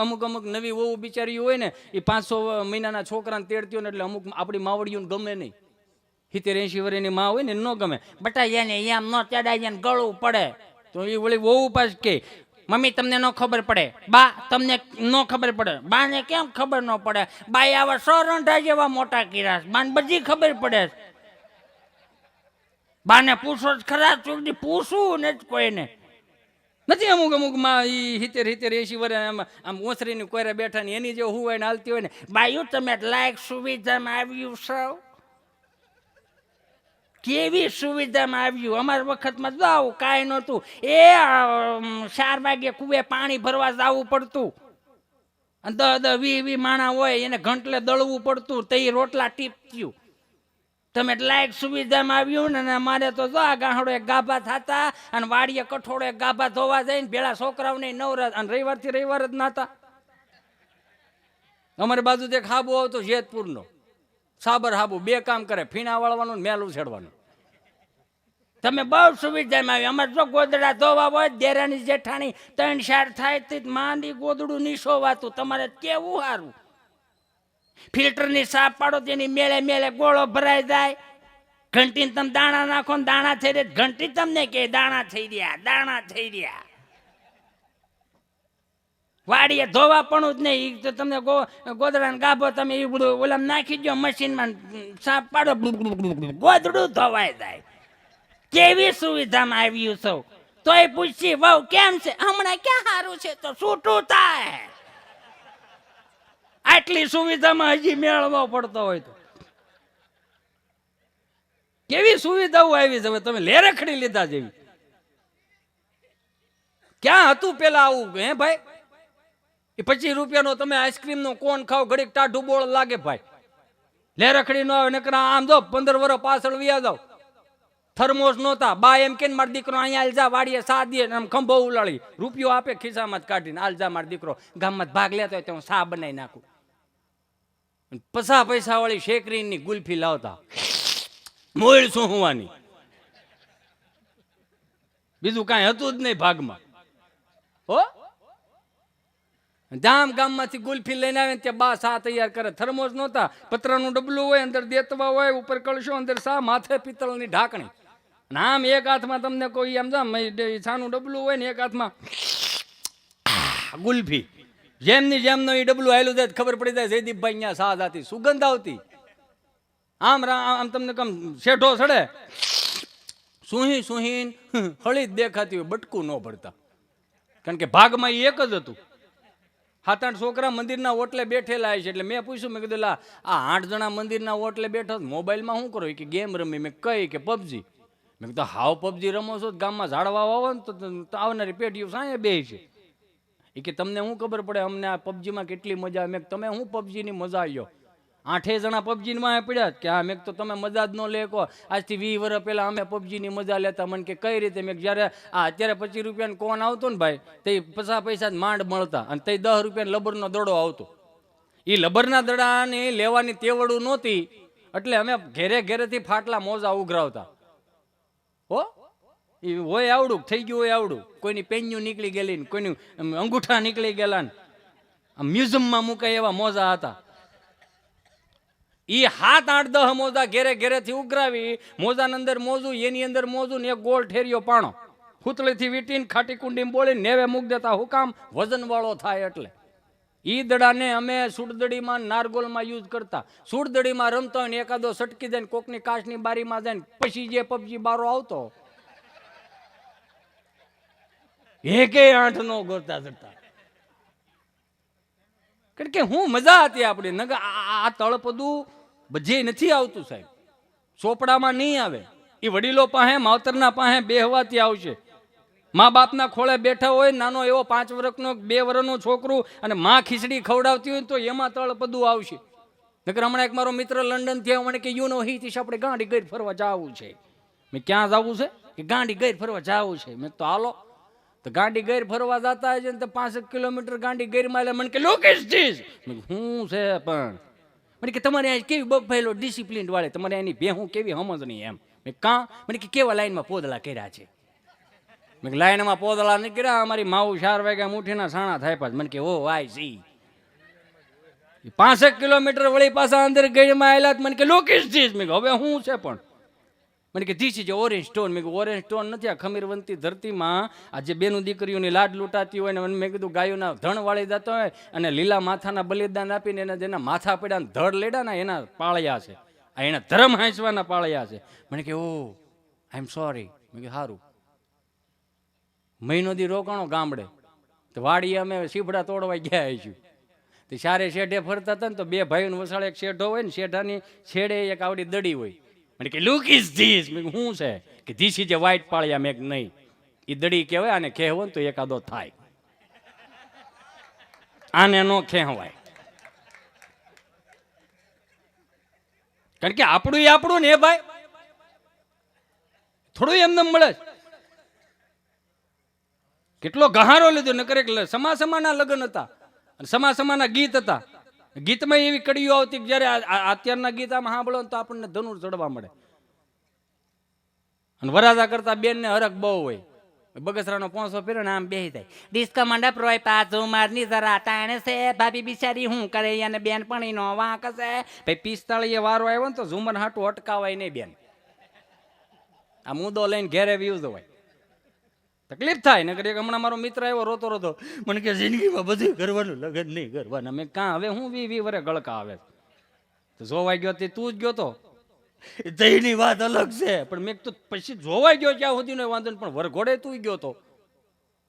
અમુક નવી વહુ બિચારી હોય ને એ 500 મહિનાના છોકરાને તેડતી હોય ને એટલે અમુક આપણી માવડીઓને ગમે નહીં. 70-80 વર્ષની માં હોય ને ન ગમે. બટા એને એમ ન તેડાય ને ગળવું પડે તો એ વળી વહુ પાસ કે મમ્મી તમને ન ખબર પડે, બા તમને ન ખબર પડે. બાને કેમ ખબર ન પડે? બાઈ આવા 100 રંઢા જેવા મોટા કિરાસ બાને બધી ખબર પડે. બાને પૂછો જ ખરા ચોકડી પૂછવું ને કોઈને નથી. અમુક માં એ 70-80 વર્ષ આમ ઓસરીની કોયરે બેઠા ને એની જે હોય ને હાલતી હોય ને બાયું તમે લાયક સુવિધામાં આવ્યું છો. કેવી સુવિધામાં આવ્યું? અમારા વખતમાં જાવ કાંઈ નહોતું. 4 વાગે કુએ પાણી ભરવા જવું પડતું. અને 10-20 માણા હોય એને ઘંટલે દળવું પડતું તો એ રોટલા ટીપત્યું. તમે લાયક સુવિધામાં આવ્યું ને અમારે તો જો આ ગાહડો એક ગાભા થતા અને વાડીએ કઠોળો એક ગાભા ધોવા જાય ને ભેળા છોકરાઓને નવરાત અને રવિવારથી રવિવાર જ નાતા. અમારી બાજુ એક હાબુ આવતો જેતપુરનો, સાબર હાબુ, 2 કામ કરે, ફીણા વાળવાનું ને મેલ ઉછેડવાનું. તમે બહુ સુવિધામાં આવી. અમારે જો ગોદડા ધોવા હોય દેરાની જેઠાણી 3-4 થાય તે માંડી ગોદડું નીસોવાતું. તમારે કેવું સારું. ફિલ્ટરની સાફ પાડો તેની મેળે મેળે ગોળો ભરાઈ જાય. ઘંટીને તમે દાણા નાખો ને દાણા થઈ રહ્યા. ઘંટી તમને કે દાણા થઈ રહ્યા, દાણા થઈ રહ્યા. વાડીએ ધોવા પણ જ નહીં. તો તમને ગોદડા ગાભો તમે એ બધું ઓલામ નાખી દો મશીનમાં, સાફ પાડો, ગોદડું ધોવાઈ જાય. કેવી સુવિધામાં આવ્યું સૌ. તોય પૂછી વહુ કેમ છે, હમણાં ક્યાં સારું છે, તો છૂટું થાય. આટલી સુવિધામાં હજી મેળવવો પડતો હોય તો કેવી સુવિધાઓ આવી છે. હવે તમે લેરખડી લીધા જેવી. ક્યાં હતું પેલા આવું? હે ભાઈ, એ 25 રૂપિયાનો તમે આઈસ્ક્રીમનો કોન ખાવ, ઘડીક ટાઢું બોળ લાગે ભાઈ. લેરખડી નો આવે નકરા આમ જો 15 વર્ષ પાછળ વ્યા જાવ. થર્મોસ નહોતા. બા એમ કે મારો દીકરો અહીંયા આલજા વાડીએ સા દે, આમ ખંભો ઉલાળી રૂપિયો આપે ખિસ્સામાં જ કાઢીને, આલજા મારો દીકરો ગામમાં ભાગ લેતો હોય તો હું સા બનાવી નાખું. 50 પૈસા વાળી શેકરીની ગુલ્ફી લાવતા, મોળ શું હોવાની, બીજું કાંઈ હતું જ નહીં ભાગમાં. હો, ગામમાંથી ગુલ્ફી લઈને આવે ત્યાં બા સા તૈયાર કરે. થર્મોસ નહોતા. પતરાનું ડબલું હોય, અંદર દેતવા હોય, ઉપર કળશો, અંદર સા, માથે પિત્તળની ઢાંકણી. અને આમ એક હાથમાં તમને કોઈ આમ છાનું ડબલું હોય ને એક હાથમાં ગુલ્ફી. જેમની જેમનો એ ડબલું આવેલું જાય ખબર પડી જાય જયદીપભાઈ અહીંયા સા જાતી, સુગંધ આવતી. આમ આમ તમને કમ શેઠો સડે, સુહી સુહીન હળી જ દેખાતી હોય, બટકું ન પડતા. કારણ કે ભાગમાં એ એક જ હતું. 7-8 છોકરા મંદિરના ઓટલે બેઠેલા છે. એટલે મેં પૂછ્યું, મેં કીધું લા આ 8 જણા મંદિરના ઓટલે બેઠો, મોબાઈલમાં શું કરો? કે ગેમ રમી. મેં કઈ કે પબજી. મેં કીધું હાવ પબજી રમો છો? ગામમાં ઝાડવા વાવો ને તો આવનારી પેઢીઓ સાંયે બે છે. એ કે તમને શું ખબર પડે અમને આ પબજીમાં કેટલી મજા? મેં તમે હું પબજીની મજા આવ્યો? 8 જણા પબજીમાં પડ્યા કે હા. મેં તો તમે મજા જ ન લે કો. આજથી 20 વર્ષ પહેલા અમે પબજીની મજા લેતા. મને કે કઈ રીતે? મેં જ્યારે આ અત્યારે 25 રૂપિયાનો કોન આવતો ને ભાઈ, તે 50 પૈસા જ માંડ મળતા, અને તે 10 રૂપિયાનો લબરનો દડો આવતો. એ લબરના દડાને લેવાની તેવડું નહોતી, એટલે અમે ઘેરે ઘેરેથી ફાટલા મોજા ઉઘરાવતા. હો, એ હોય આવડું થઈ ગયું, હોય આવડું. કોઈની પેન્યું નીકળી ગયેલી ને કોઈની અંગૂઠા નીકળી ગયેલા ને મ્યુઝિયમમાં મુકાય એવા મોજા હતા. એ 7-8-10 મોજા ઘેરે ઘેરેથી ઉઘરાવી. મોજાની અંદર મોજું, એની અંદર મોજું ને એક ગોળ ઠેરિયો પાણો ખૂતળીથી વીટીને ખાટી કુંડીમાં બોલીને નેવે મૂક દેતા. હું કામ? વજન વાળો થાય એટલે. ઈ દડાને અમે સુડદડીમાં, નારગોલમાં યુઝ કરતા. સુડદડીમાં રમતા હોય ને એકાદો સટકી જાય ને કોકની કાચની બારીમાં જાય ને પછી જે પબજી બારો આવતો, એકે 8 નો ગોરતા જતા. કારણ કે હું મજા હતી આપણી. નગર આ તળપદું બધે નથી આવતું સાહેબ. ચોપડામાં નહીં આવે. એ વડીલો પાસે, માવતરના પાસે બેહવાથી આવશે. મા બાપના ખોળે બેઠા હોય, નાનો એવો 5 વર્ષનો 2 વર્ષનો છોકરું, અને માં ખીચડી ખવડાવતી હોય તો એમાં તળપદું આવશે. નકર હમણાં એક મારો મિત્ર લંડન થી મને કે યુ નો હિત આપણે ગાંડી ગઈ ફરવા જવું છે. મેં ક્યાં જવું છે? કે ગાંડી ગઈ ફરવા જવું છે. મેં તો હાલો. તો ગાંડી ગેર ફરવા જતા હોય ને 5 કિલોમીટર ગાંડી ગેરમાં. એટલે મને કે લોકેશ ધીસ. હું છે પણ મને કે તમારે અહીં કેવી બફાયેલો ડિસિપ્લિન વાળે, તમારે એની ભેહું કેવી સમજણી એમ. મેં કાં? મને કે કેવા લાઈનમાં પોદળા કર્યા છે. મેં લાઈનમાં પોદળા નહીં કર્યા, અમારી માવું 4 વાગ્યા મુઠીના સાણા થાય પાછ. મને કે ઓ આઈ સી. 5 કિલોમીટર વળી પાછા અંદર ગેરમાં આવેલા. મને કે લોકેશ ધીસ. મેં હવે હું છે પણ મને કે ધીસ ઇઝ ઓરેન્જ સ્ટોન. મેં ઓરેન્જ સ્ટોન નથી, આ ખમીરવંતી ધરતીમાં આ જે બેનું દીકરીઓની લાડ લૂંટાતી હોય ને, મેં કીધું ગાયોના ધણ વાળી જતા હોય અને લીલા માથાના બલિદાન આપીને એના જેના માથા પડ્યા ને ધડ લેડા ને એના પાળ્યા છે. આ એના ધર્મ હાંસવાના પાળ્યા છે. મને કે ઓ આઈ એમ સોરી. મેં કે સારું. મહિનો દી રોકાણો ગામડે. તો વાડીએ અમે સીફડા તોડવા ગયા આવીશું. તો સારે શેઢે ફરતા હતા ને તો 2 ભાઈઓને વસાડે એક શેઢો હોય ને, શેઢાની છેડે એક આવડી દડી હોય. મને કે લુક ઇઝ ધીસ. મેં શું છે? કે ધીસ ઇઝ એ વ્હાઈટ પાળિયા. મેં નહીં, એ દડી કહેવાય. આને કહેવો ને તો એકાદો થાય. આને નો ખેંવાય, કારણ કે આપણું એ આપણું ને ભાઈ, થોડું એમને મળે છે. કેટલો ગહારો લીધો, નકર એક સમા સમાના લગ્ન હતા, સમા સમાના ગીત હતા. ગીતમાં એવી કડીઓ આવતી કે જયારે અત્યારના ગીત આમ સાંભળો તો આપણને ધનુર ચડવા મળે. અને વરાદા કરતા બેન ને હરખ બહુ હોય, બગસરાનો પોંસો પહેર્યો ને આમ બેહી જાય, ડિસ્કો મંડપ રોય પાછો મારની જરા તાણે છે ભાભી બિચારી હું કરે અને બેન પણ એનો વાંક છે ભાઈ. 45 વારો આવ્યો ને તો ઝુમર હાટું અટકાવાય નહીં બેન, આ મુદ્દો લઈને ઘેરે વ્યૂઝ હોય, તકલીફ થાય. નકર એક હમણાં મારો મિત્ર આવ્યો રોતો રોતો, મને કે જિંદગીમાં બધું કરવાનું, લગન નહીં કરવાના. મેં કાં હવે હું 20 વરે ગળકા આવે તો જોવાઈ ગયો તે તું જ ગયો તો દહીંની વાત અલગ છે, પણ મેં તો પછી જોવાઈ ગયો ત્યાં સુધીનો વાંધો નહીં, પણ વરઘોડે તું ગયો તો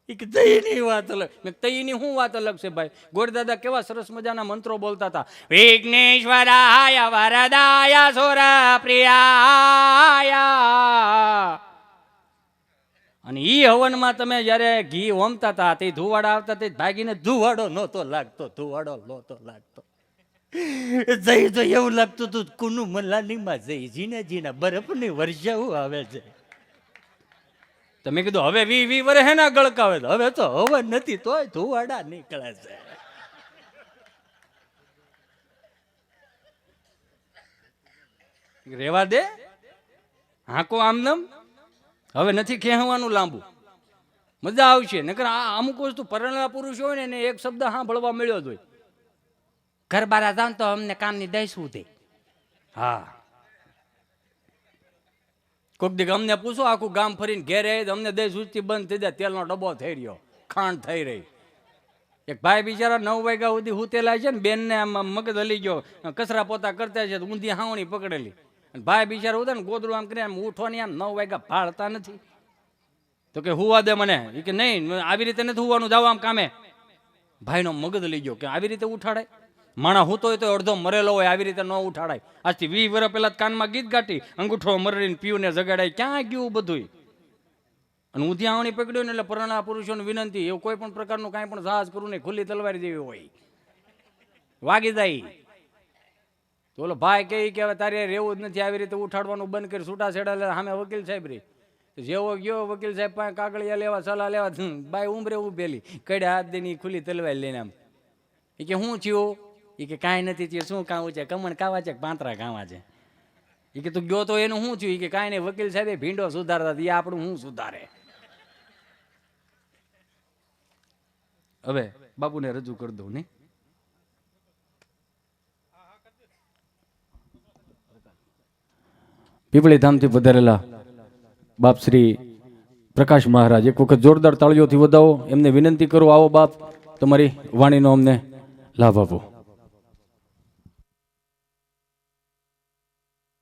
એ કે દહીંની વાત અલગ. મેં દહીંની શું વાત અલગ છે ભાઈ? ગોરદાદા કેવા સરસ મજાના મંત્રો બોલતા હતા, વિઘ્નેશ્વરાય વરદાય સુર પ્રિયાય. અને ઈ હવનમાં તમે જયારે ઘી હોમતા હતા તે ધુવાડા આવતા તે ભાગીને ધુવાડો નહોતો લાગતો, ધુવાડો નહોતો લાગતો. જઈ તો એવું લાગતું હતું કુનું મલાનીમાં જઈ જીને જીના બરફની વર્ષાઓ આવે છે. તમે કીધું હવે 20 વરે હેના ગળકાવે, હવે તો હવન નથી તોય ધુવાડા નીકળે છે. રેવા દે, હાંકો આમનમ. હવે નથી કહેવાનું લાંબુ, મજા આવશે. નકર આ અમુક વસ્તુ પરણેલા પુરુષ હોય ને એને એક શબ્દ સાંભળવા મળ્યો જ હોય, ઘર બારા જાવ તો અમને કામની દઈશું દે. હા, કોઈક દી અમને પૂછો, આખું ગામ ફરીને ઘેરે અમને દઈ સૂચતી બંધ થઈ જાય, તેલનો ડબ્બો થઈ રહ્યો, ખાંડ થઈ રહી. એક ભાઈ બિચારા 9 વાગ્યા સુધી હુતેલા છે ને, બેનને આમ મગજ હલી ગયો, કચરા પોતા કરતા છે, ઊંધી હાવણી પકડેલી. ભાઈ બિચારા ઉતા ને ગોદડું આમ કરીને આમ ઉઠવાની, આમ 9 વાગ્યા ભાળતા નથી. તો કે હુવા દે મને. એ કે નહીં, આવી રીતે નથી હુવાનું, જાવ આમ કામે. ભાઈનો મગજ લઈ ગયો કે આવી રીતે ઉઠાડાય? માણા હુતો હોય તો અડધો મરેલો હોય, આવી રીતે ન ઉઠાડાય. આજથી 20 વર્ષ પહેલા કાનમાં ગીત ગાટી, અંગૂઠો મરીને પીયુને જગાડાય, ક્યાં ગયું બધું? અને ઊંધી આવણી પકડ્યો ને એટલે પરણા પુરુષોને વિનંતી, એવું કોઈ પણ પ્રકારનું કાંઈ પણ સાહસ કરવું નહીં, ખુલ્લી તલવાર જેવી હોય, વાગી જાય. તો ઓલો ભાઈ કહે કે હવે તારે રહેવું જ નથી, આવી રીતે ઉઠાડવાનું બંધ કરી, છૂટા છેડા લે. સામે વકીલ સાહેબ રે, જેવો ગયો વકીલ સાહેબ પાસે કાગળિયા લેવા, સલાહ લેવા, બાઈ ઉંમરે ઉભેલી, કડે હાથ દઈને ખુલ્લી તલવાર લઈને આમ. એ કે શું થયું? એ કે કાંઈ નથી થયું. શું કાવું છે? કમણ કાવા છે, પાંતરા કાવા છે. એ કે તું ગયો તો એનું શું થયું? એ કે કાંઈ નહીં, વકીલ સાહેબ ભીંડો સુધારતા, એ આપણું શું સુધારે? હવે બાપુને રજૂ કરી દઉં નહીં. પીપળી ધામથી પધારેલા બાપ શ્રી પ્રકાશ મહારાજ, એક વખત જોરદાર તાળીઓથી વધાવો. એમને વિનંતી કરું, આવો બાપ, તમારી વાણીનો અમને લાભ આપો.